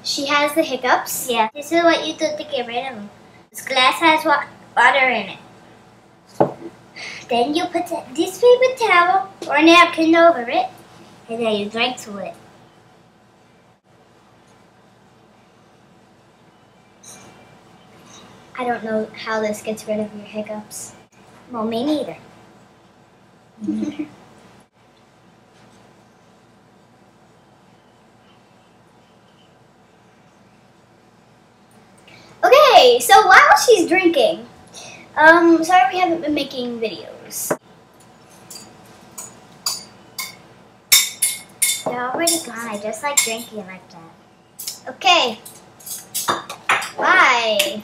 She has the hiccups. Yeah. This is what you do to get rid of them. This glass has water in it. Then you put this paper towel or napkin over it, and then you drink to it. I don't know how this gets rid of your hiccups. Well, me neither. Okay, so while she's drinking, sorry we haven't been making videos. They're already gone. I just like drinking like that. Okay. Bye.